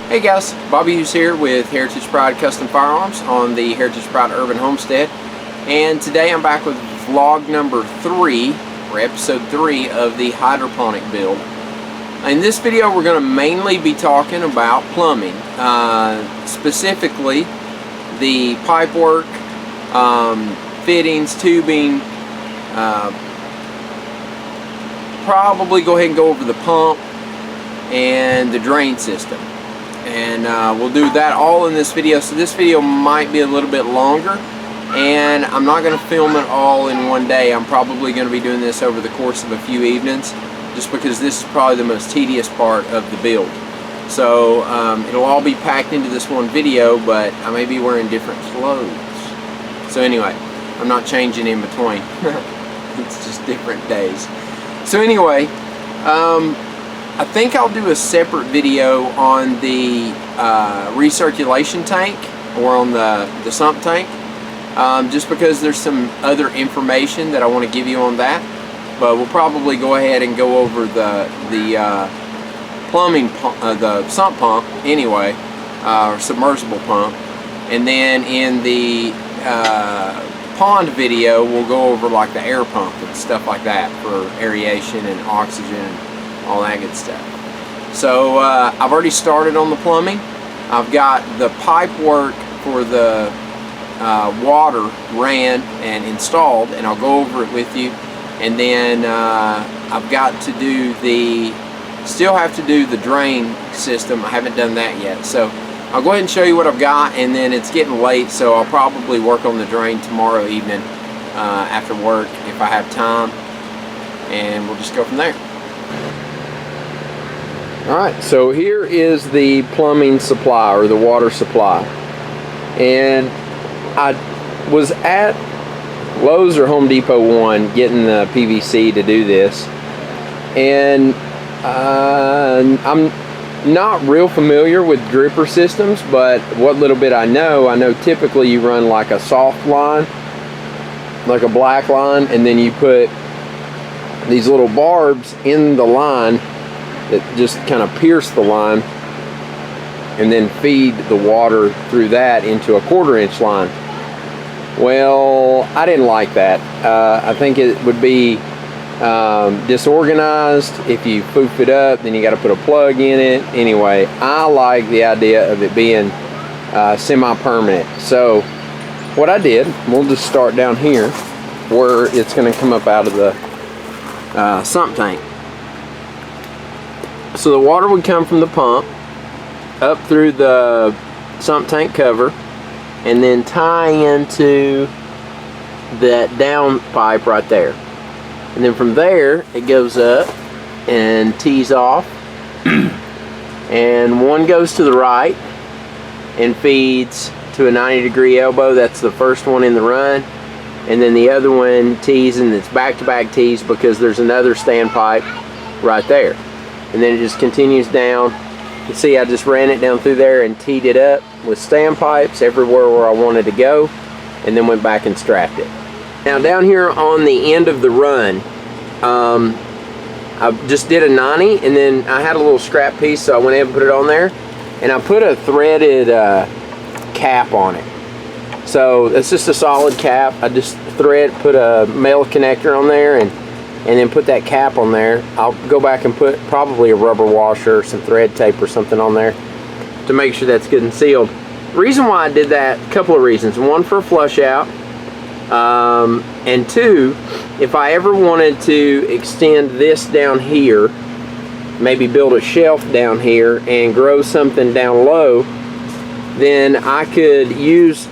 Hey guys, Bobby Hughes here with Heritage Pride Custom Firearms on the Heritage Pride Urban Homestead, and today I'm back with vlog number 3, or episode 3 of the hydroponic build. In this video we're going to mainly be talking about plumbing, specifically the pipework, fittings, tubing, probably go ahead and go over the pump and the drain system. And we'll do that all in this video. So this video might be a little bit longer, and I'm not going to film it all in one day. I'm probably going to be doing this over the course of a few evenings, just because this is probably the most tedious part of the build. So it'll all be packed into this one video, but I may be wearing different clothes. So anyway, I'm not changing in between. It's just different days. So anyway, I think I'll do a separate video on the recirculation tank, or on the sump tank, just because there's some other information that I want to give you on that. But we'll probably go ahead and go over the plumbing pump, the sump pump anyway, or submersible pump, and then in the pond video we'll go over like the air pump and stuff like that for aeration and oxygen, all that good stuff. So I've already started on the plumbing. I've got the pipe work for the water ran and installed, and I'll go over it with you. And then I've got to do still have to do the drain system. I haven't done that yet. So I'll go ahead and show you what I've got, and then it's getting late, so I'll probably work on the drain tomorrow evening after work if I have time, and we'll just go from there. Alright, so here is the plumbing supply, or the water supply. And I was at Lowe's or Home Depot one getting the PVC to do this. And I'm not real familiar with dripper systems, but what little bit I know typically you run like a soft line, like a black line, and then you put these little barbs in the line that just kind of pierce the line, and then feed the water through that into a 1/4 inch line. Well, I didn't like that. I think it would be disorganized if you poof it up, then you got to put a plug in it. Anyway, I like the idea of it being semi-permanent. So what I did, we'll just start down here where it's going to come up out of the sump tank. So the water would come from the pump up through the sump tank cover, and then tie into that down pipe right there. And then from there it goes up and tees off, and one goes to the right and feeds to a 90-degree elbow. That's the first one in the run. And then the other one tees, and it's back-to-back tees because there's another standpipe right there. And then it just continues down. You see, I just ran it down through there and teed it up with standpipes everywhere where I wanted to go, and then went back and strapped it. Now down here on the end of the run, I just did a 90, and then I had a little scrap piece, so I went ahead and put it on there, and I put a threaded cap on it. So it's just a solid cap. I just put a male connector on there, and then put that cap on there. I'll go back and put probably a rubber washer or some thread tape or something on there to make sure that's good and sealed. The reason why I did that, a couple of reasons. One, for a flush out, and two, if I ever wanted to extend this down here, maybe build a shelf down here and grow something down low, then I could use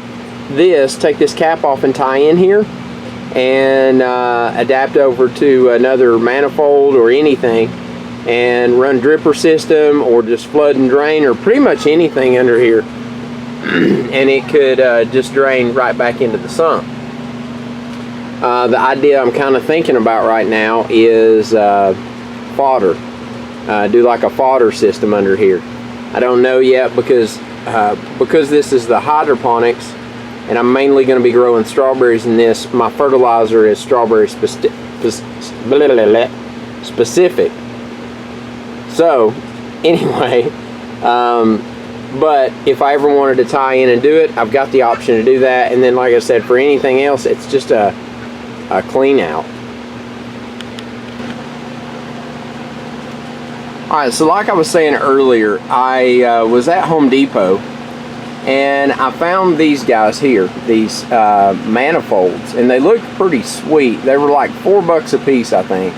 this, take this cap off and tie in here, and adapt over to another manifold or anything, and run dripper system, or just flood and drain, or pretty much anything under here, and it could just drain right back into the sump. The idea I'm kind of thinking about right now is fodder. Do like a fodder system under here. I don't know yet, because this is the hydroponics, and I'm mainly going to be growing strawberries in this. My fertilizer is strawberry specific. So anyway, But if I ever wanted to tie in and do it, I've got the option to do that. And then, like I said, for anything else, it's just a clean out. Alright, so like I was saying earlier, I was at Home Depot and I found these guys here, these manifolds, and they look pretty sweet. They were like $4 a piece, I think.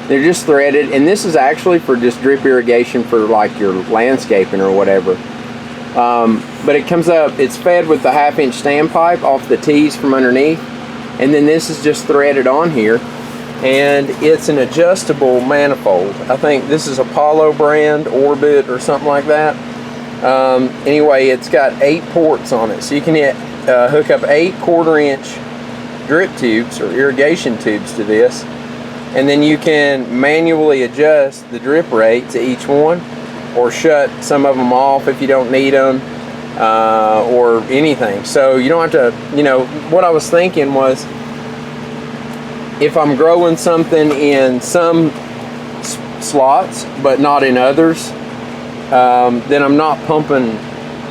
They're just threaded, and this is actually for just drip irrigation for like your landscaping or whatever. But it comes up, it's fed with the 1/2-inch standpipe off the tees from underneath, and then this is just threaded on here, and it's an adjustable manifold. I think this is Apollo brand, Orbit or something like that. Anyway, it's got 8 ports on it, so you can hook up 8 1/4-inch drip tubes or irrigation tubes to this, and then you can manually adjust the drip rate to each one, or shut some of them off if you don't need them, or anything. So you don't have to, you know, what I was thinking was, if I'm growing something in some slots but not in others, then I'm not pumping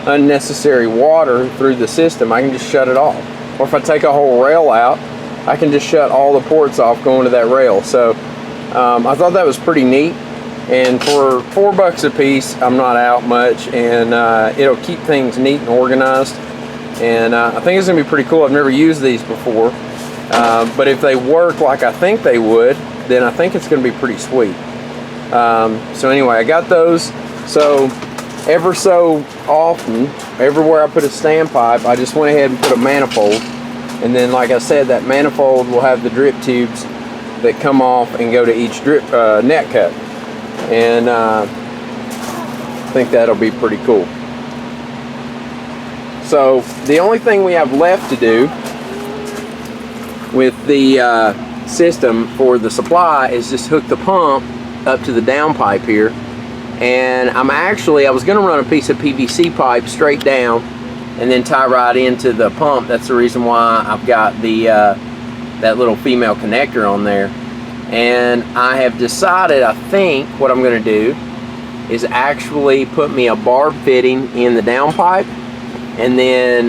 unnecessary water through the system. I can just shut it off. Or if I take a whole rail out, I can just shut all the ports off going to that rail. So I thought that was pretty neat. And for $4 a piece, I'm not out much, and it'll keep things neat and organized. And I think it's gonna be pretty cool. I've never used these before, but if they work like I think they would, then I think it's gonna be pretty sweet. So anyway, I got those. So ever so often, everywhere I put a standpipe, I just went ahead and put a manifold, and then, like I said, that manifold will have the drip tubes that come off and go to each drip net cut. And I think that'll be pretty cool. So the only thing we have left to do with the system for the supply is just hook the pump up to the downpipe here. And I was going to run a piece of PVC pipe straight down and then tie right into the pump. That's the reason why I've got the that little female connector on there. And I have decided, I think what I'm going to do is actually put me a barb fitting in the downpipe, and then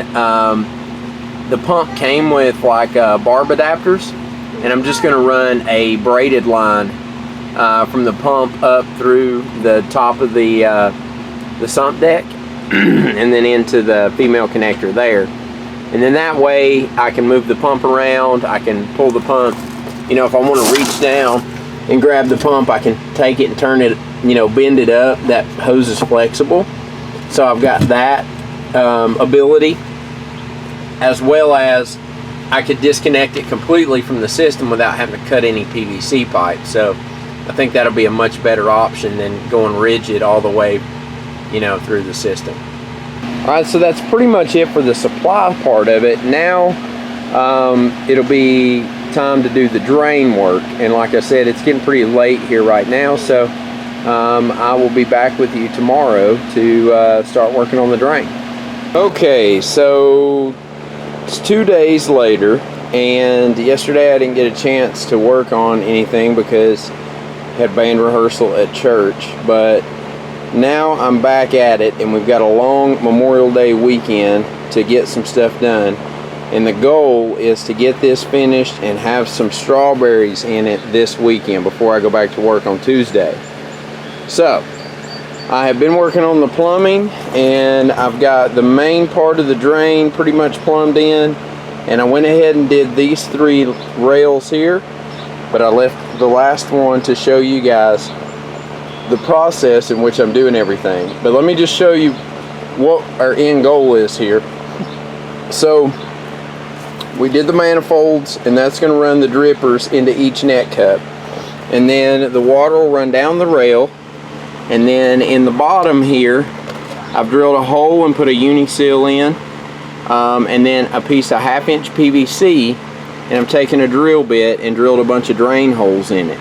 the pump came with like barb adapters, and I'm just going to run a braided line from the pump up through the top of the sump deck and then into the female connector there. And then that way I can move the pump around, I can pull the pump. You know, if I want to reach down and grab the pump, I can take it and turn it, you know, bend it up. That hose is flexible. So I've got that ability, as well as I could disconnect it completely from the system without having to cut any PVC pipe. So I think that'll be a much better option than going rigid all the way, you know, through the system. Alright, so that's pretty much it for the supply part of it. Now it'll be time to do the drain work, and like I said, it's getting pretty late here right now, so I will be back with you tomorrow to start working on the drain. Okay, so it's 2 days later, and yesterday I didn't get a chance to work on anything because I had band rehearsal at church, but now I'm back at it, and we've got a long Memorial Day weekend to get some stuff done. And the goal is to get this finished and have some strawberries in it this weekend before I go back to work on Tuesday. So I have been working on the plumbing, and I've got the main part of the drain pretty much plumbed in, and I went ahead and did these 3 rails here, but I left the last one to show you guys the process in which I'm doing everything. But let me just show you what our end goal is here. So we did the manifolds, and that's going to run the drippers into each net cup, and then the water will run down the rail, and then in the bottom here I've drilled a hole and put a uni-seal in, and then a piece of 1/2-inch PVC, and I'm taking a drill bit and drilled a bunch of drain holes in it.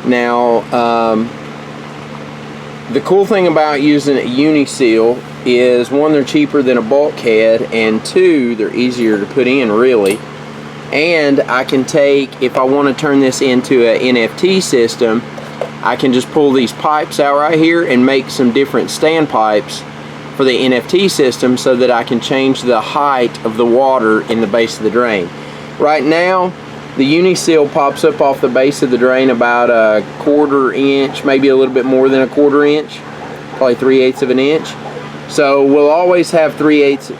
Now the cool thing about using a uni-seal is, 1, they're cheaper than a bulkhead, and 2, they're easier to put in, really. And I can take, if I want to turn this into an NFT system, I can just pull these pipes out right here and make some different standpipes for the NFT system so that I can change the height of the water in the base of the drain. Right now, the Uniseal pops up off the base of the drain about a 1/4 inch, maybe a little bit more than a 1/4 inch, probably 3/8 of an inch. So we'll always have 3/8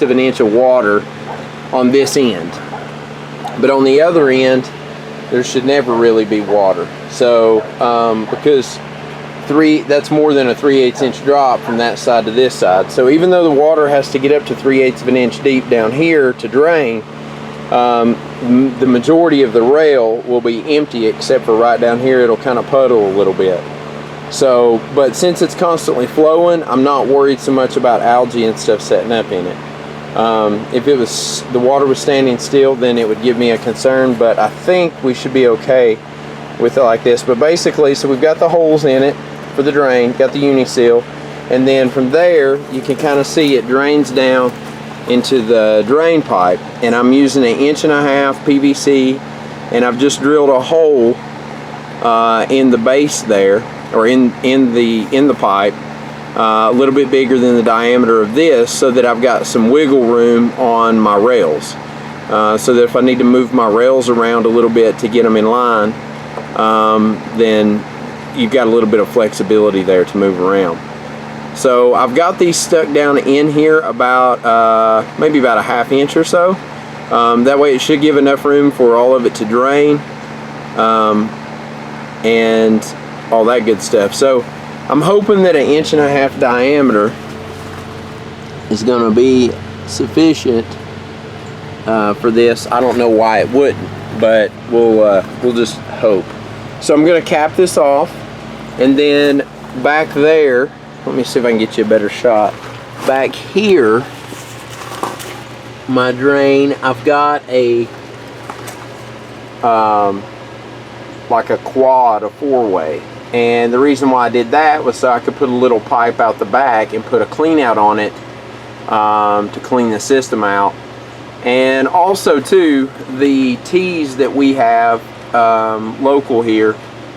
of an inch of water on this end. But on the other end, there should never really be water. So because that's more than a 3/8 inch drop from that side to this side. So even though the water has to get up to 3/8 of an inch deep down here to drain, the majority of the rail will be empty, except for right down here it'll kind of puddle a little bit. So, but since it's constantly flowing, I'm not worried so much about algae and stuff setting up in it. If the water was standing still, then it would give me a concern, but I think we should be okay with it like this. But basically, so we've got the holes in it for the drain, got the Uniseal, and then from there you can kind of see it drains down into the drain pipe, and I'm using an 1.5 inch PVC, and I've just drilled a hole in the base there, or in the pipe, a little bit bigger than the diameter of this, so that I've got some wiggle room on my rails, so that if I need to move my rails around a little bit to get them in line, then you've got a little bit of flexibility there to move around. So I've got these stuck down in here about maybe about a 1/2 inch or so. That way it should give enough room for all of it to drain, and all that good stuff. So I'm hoping that an 1.5 inch diameter is going to be sufficient for this. I don't know why it wouldn't, but we'll just hope. So I'm going to cap this off, and then back there, let me see if I can get you a better shot. Back here, my drain, I've got a like a quad, a 4-way. And the reason why I did that was so I could put a little pipe out the back and put a clean out on it to clean the system out. And also too, the tees that we have local here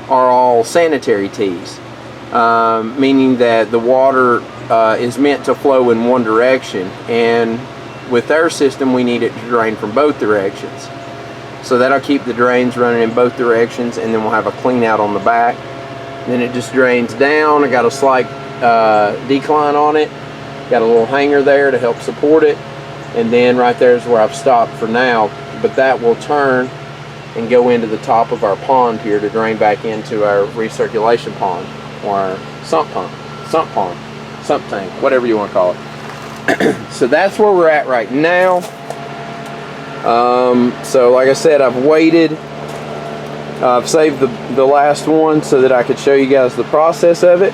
are all sanitary tees, meaning that the water is meant to flow in one direction, and with our system we need it to drain from both directions. So that'll keep the drains running in both directions, and then we'll have a clean out on the back. Then it just drains down. I got a slight decline on it, got a little hanger there to help support it, and then right there is where I've stopped for now. But that will turn and go into the top of our pond here to drain back into our recirculation pond, or our sump tank, whatever you want to call it. So that's where we're at right now. So like I said, I've waited. I've saved the last one so that I could show you guys the process of it.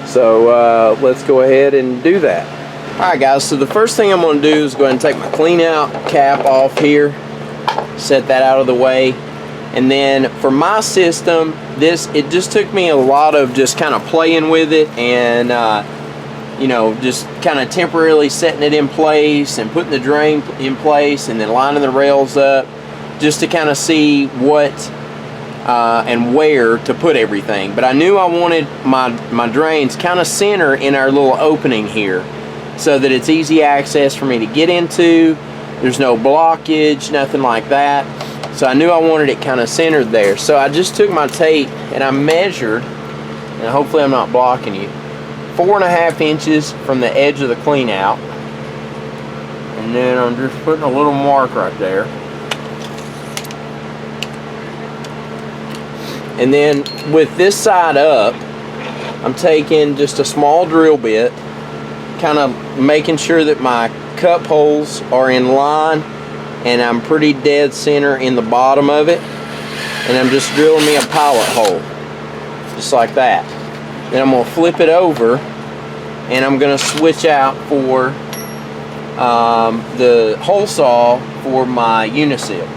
So let's go ahead and do that. Alright guys, so the first thing I'm going to do is go ahead and take my clean out cap off here, set that out of the way, and then for my system, it just took me a lot of just kind of playing with it, and you know, just kind of temporarily setting it in place and putting the drain in place and then lining the rails up, just to kind of see what and where to put everything. But I knew I wanted my drains kind of center in our little opening here, so that it's easy access for me to get into. There's no blockage, nothing like that. So I knew I wanted it kind of centered there. So I just took my tape and I measured, and hopefully I'm not blocking you, 4.5 inches from the edge of the clean out, and then I'm just putting a little mark right there. And then with this side up, I'm taking just a small drill bit, kind of making sure that my cup holes are in line, and I'm pretty dead center in the bottom of it, and I'm just drilling me a pilot hole, just like that. Then I'm going to flip it over, and I'm going to switch out for the hole saw for my Uniseal.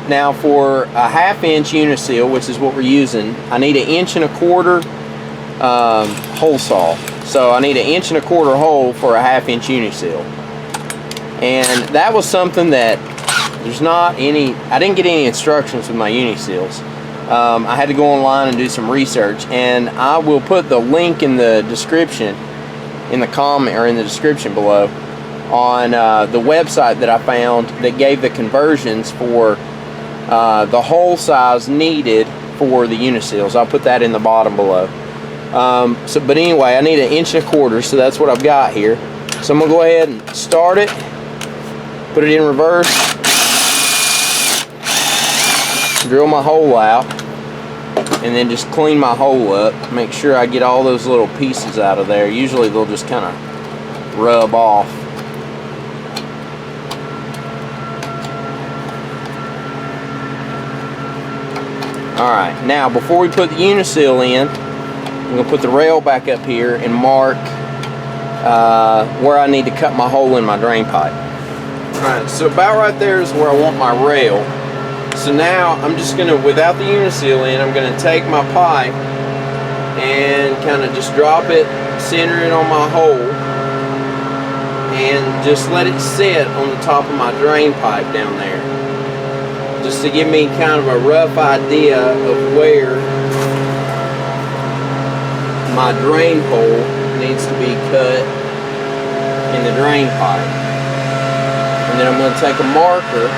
Now for a 1/2 inch Uniseal, which is what we're using, I need 1.25 inch hole saw. So I need 1.25 inch hole for a 1/2 inch Uniseal. And that was something that I didn't get any instructions with my Uniseals. I had to go online and do some research, and I will put the link in the description in the comment or in the description below on the website that I found that gave the conversions for the hole size needed for the uniseals. I'll put that in the bottom below. But anyway, I need 1.25 inches, so that's what I've got here. So I'm gonna go ahead and start it, put it in reverse, drill my hole out, and then just clean my hole up. Make sure I get all those little pieces out of there. Usually they'll just kind of rub off. Alright, now before we put the uniseal in, I'm going to put the rail back up here and mark where I need to cut my hole in my drain pipe. Alright, so about right there is where I want my rail. So now I'm just going to, without the uniseal in, I'm going to take my pipe and kind of just drop it, center it on my hole, and just let it sit on the top of my drain pipe down there. Just to give me kind of a rough idea of where my drain hole needs to be cut in the drain pipe. And then I'm going to take a marker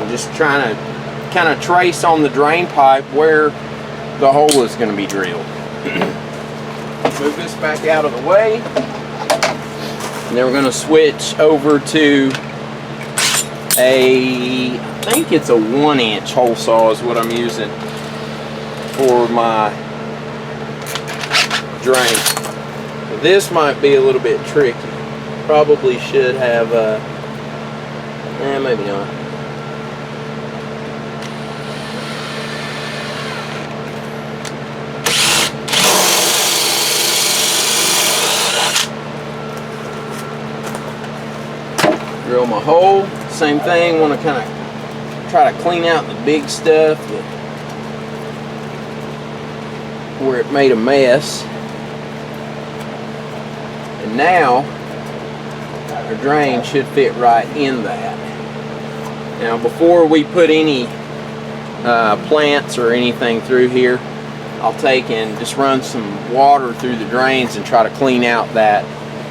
just trying to kind of trace on the drain pipe where the hole is going to be drilled. Move this back out of the way, and then we're going to switch over to I think it's a 1-inch hole saw is what I'm using for my drain. This might be a little bit tricky. Probably should have maybe not. Drill my hole, same thing, want to kind of try to clean out the big stuff where it made a mess. And now our drain should fit right in that. Now before we put any plants or anything through here, I'll take and just run some water through the drains and try to clean out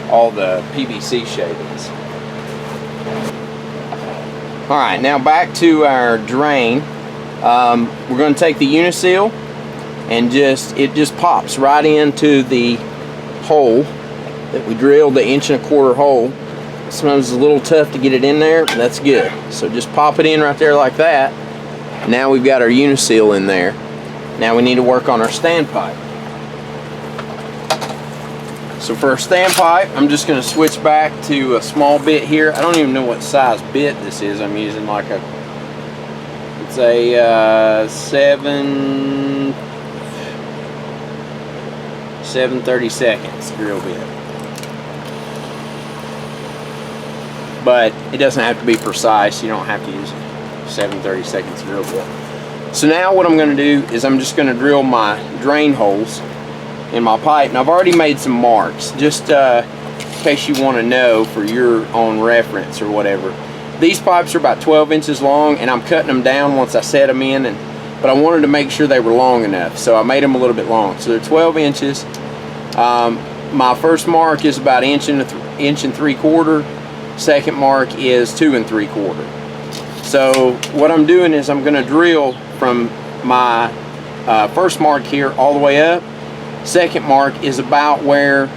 all the PVC shavings. Alright, now back to our drain. We're going to take the uniseal and it just pops right into the hole that we drilled, the 1.25 inch hole. Sometimes it's a little tough to get it in there, but that's good. So just pop it in right there like that. Now we've got our uniseal in there. Now we need to work on our standpipe. So for our standpipe, I'm just going to switch back to a small bit here. I don't even know what size bit this is. I'm using like it's a 7/32 drill bit. But it doesn't have to be precise. You don't have to use 7/32 drill bit. So now what I'm going to do is I'm just going to drill my drain holes in my pipe, and I've already made some marks just in case you want to know for your own reference or whatever. These pipes are about 12 inches long, and I'm cutting them down once I set them in, but I wanted to make sure they were long enough, so I made them a little bit long. So they're 12 inches. My first mark is about 1.75 inches. Second mark is 2 3/4. So what I'm doing is I'm going to drill from my first mark here all the way up. Second mark is about where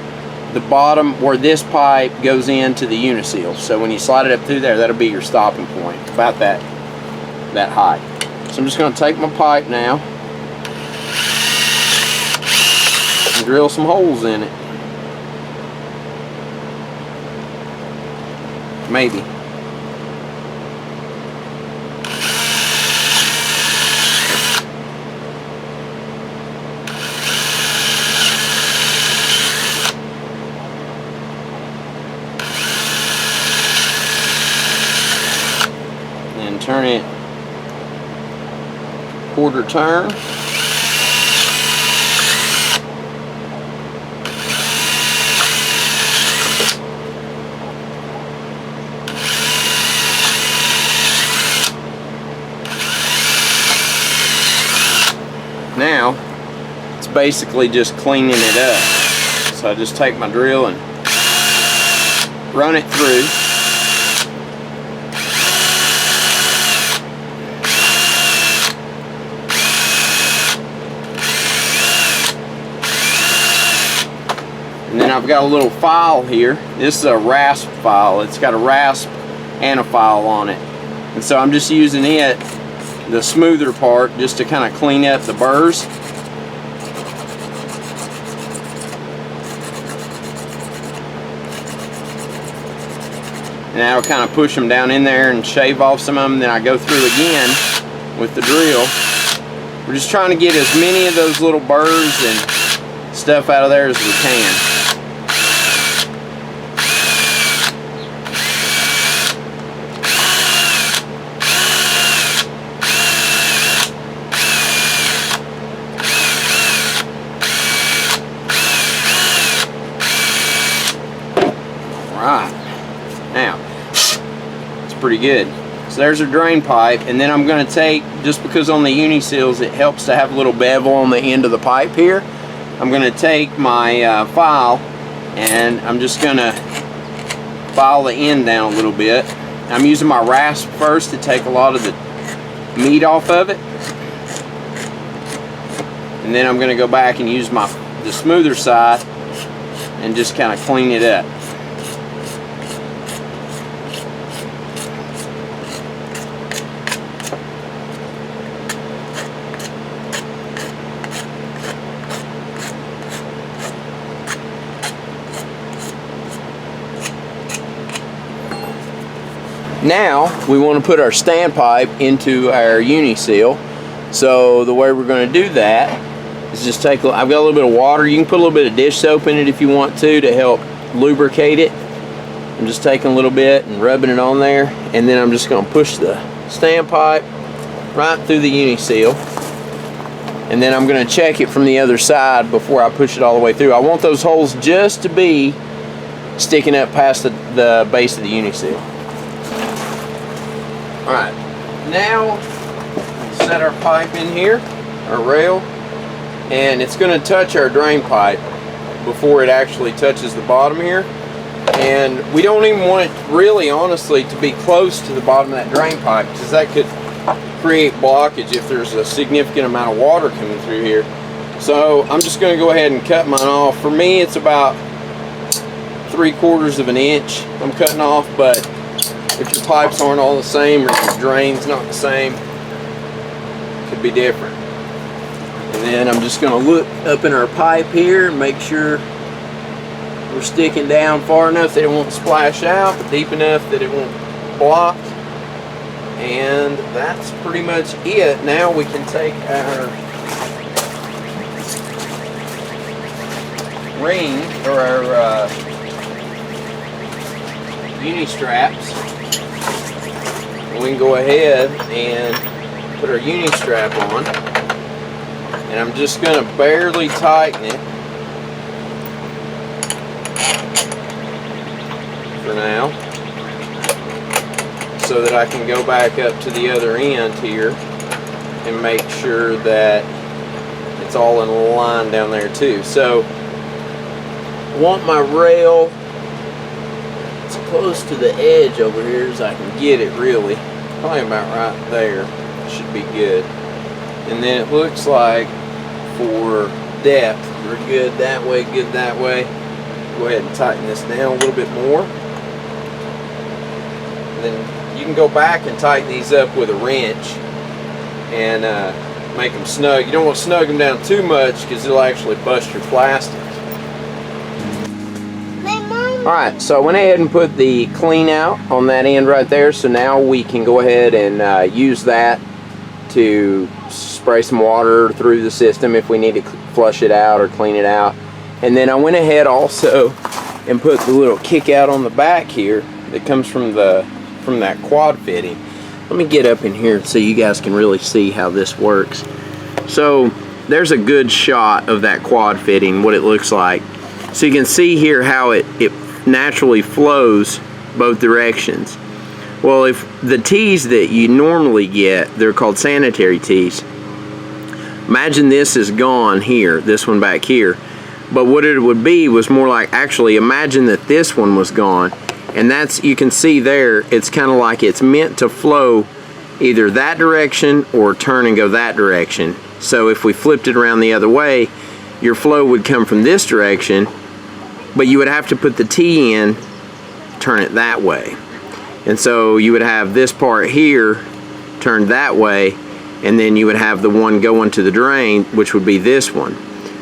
the bottom, where this pipe goes into the uniseal. So when you slide it up through there, that'll be your stopping point, about that height. So I'm just going to take my pipe now and drill some holes in it. Maybe. Turn it 1/4 1/4 turn. Now it's basically just cleaning it up. So I just take my drill and run it through. And then I've got a little file here. This is a rasp file. It's got a rasp and a file on it. And so I'm just using it, the smoother part, just to kind of clean up the burrs. And I'll kind of push them down in there and shave off some of them. Then I go through again with the drill. We're just trying to get as many of those little burrs and stuff out of there as we can. Alright, now it's pretty good. So there's our drain pipe, and then I'm going to take, just because on the uni-seals it helps to have a little bevel on the end of the pipe here, I'm going to take my file and I'm just going to file the end down a little bit. I'm using my rasp first to take a lot of the meat off of it, and then I'm going to go back and use the smoother side and just kind of clean it up. Now we want to put our standpipe into our uni-seal. So the way we're going to do that is just take, I've got a little bit of water. You can put a little bit of dish soap in it if you want to help lubricate it. I'm just taking a little bit and rubbing it on there, and then I'm just going to push the standpipe right through the uni-seal, and then I'm going to check it from the other side before I push it all the way through. I want those holes just to be sticking up past the base of the uni-seal. Alright, now set our pipe in here, our rail, and it's going to touch our drain pipe before it actually touches the bottom here. And we don't even want it really, honestly, to be close to the bottom of that drain pipe, because that could create blockage if there's a significant amount of water coming through here. So I'm just going to go ahead and cut mine off. For me, it's about 3/4 of an inch I'm cutting off, but if your pipes aren't all the same or your drain's not the same, it could be different. And then I'm just going to look up in our pipe here and make sure we're sticking down far enough that it won't splash out, but deep enough that it won't block. And that's pretty much it. Now we can take our ring, or our uni straps, and we can go ahead and put our uni strap on, and I'm just going to barely tighten it for now, so that I can go back up to the other end here and make sure that it's all in line down there too. So I want my rail as close to the edge over here as I can get it, really. Probably about right there. Should be good. And then it looks like for depth, we're good that way, good that way. Go ahead and tighten this down a little bit more. And then you can go back and tighten these up with a wrench and make them snug. You don't want to snug them down too much because it'll actually bust your plastic. Alright, so I went ahead and put the clean out on that end right there, so now we can go ahead and use that to spray some water through the system if we need to flush it out or clean it out. And then I went ahead also and put the little kick out on the back here that comes from that quad fitting. Let me get up in here so you guys can really see how this works. So there's a good shot of that quad fitting, what it looks like. So you can see here how it naturally flows both directions. Well, if the tees that you normally get, they're called sanitary tees. Imagine this is gone here, this one back here. But what it would be was more like, actually imagine that this one was gone. And that's, you can see there, it's kind of like it's meant to flow either that direction or turn and go that direction. So if we flipped it around the other way, your flow would come from this direction, but you would have to put the tee in, turn it that way. And so you would have this part here turned that way, and then you would have the one going to the drain, which would be this one.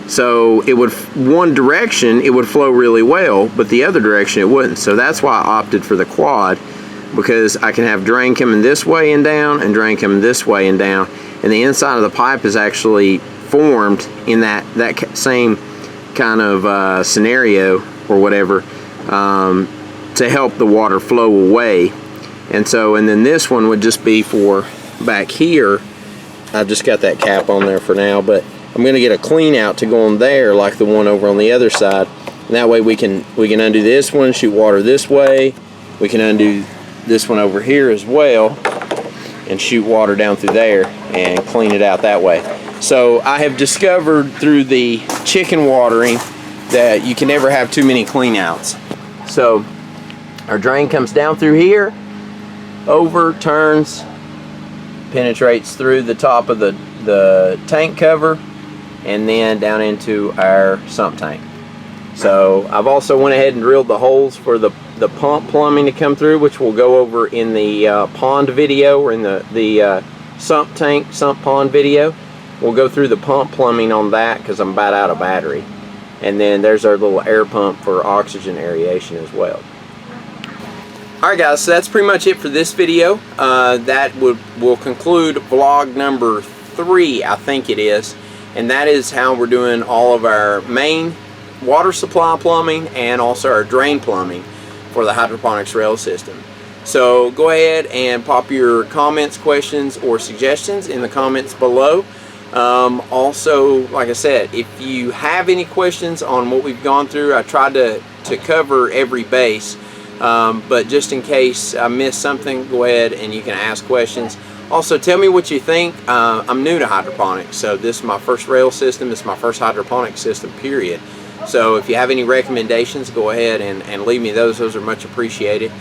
So it would, one direction it would flow really well, but the other direction it wouldn't. So that's why I opted for the quad, because I can have drain coming this way and down and drain coming this way and down, and the inside of the pipe is actually formed in that same kind of scenario or whatever, to help the water flow away. And so, and then this one would just be for back here. I've just got that cap on there for now, but I'm going to get a clean out to go on there like the one over on the other side. And that way we can undo this one, shoot water this way. We can undo this one over here as well and shoot water down through there and clean it out that way. So I have discovered through the chicken watering that you can never have too many clean outs. So our drain comes down through here, over, turns, penetrates through the top of the tank cover, and then down into our sump tank. So I've also went ahead and drilled the holes for the pump plumbing to come through, which we'll go over in the pond video, or in the sump tank, sump pond video. We'll go through the pump plumbing on that because I'm about out of battery. And then there's our little air pump for oxygen aeration as well. Alright guys, so that's pretty much it for this video. That will conclude vlog number 3, I think it is. And that is how we're doing all of our main water supply plumbing and also our drain plumbing for the hydroponics rail system. So go ahead and pop your comments, questions, or suggestions in the comments below. Also, like I said, if you have any questions on what we've gone through, I tried to cover every base, but just in case I missed something, go ahead and you can ask questions. Also, tell me what you think. I'm new to hydroponics, so this is my first rail system. This is my first hydroponic system, period. So if you have any recommendations, go ahead and leave me those. Those are much appreciated.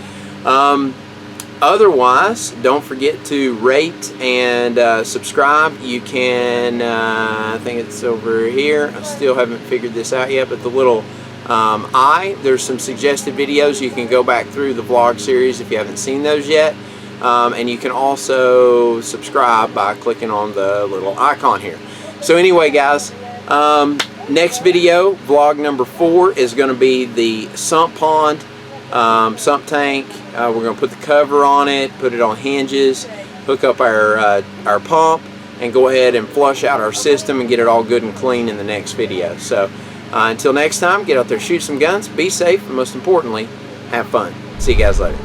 Otherwise, don't forget to rate and subscribe. You can, I think it's over here. I still haven't figured this out yet, but the little there's some suggested videos. You can go back through the vlog series if you haven't seen those yet. And you can also subscribe by clicking on the little icon here. So anyway guys, next video, vlog number 4, is going to be the sump pond, sump tank. We're going to put the cover on it, put it on hinges, hook up our pump, and go ahead and flush out our system and get it all good and clean in the next video. So until next time, get out there, shoot some guns, be safe, and most importantly, have fun. See you guys later.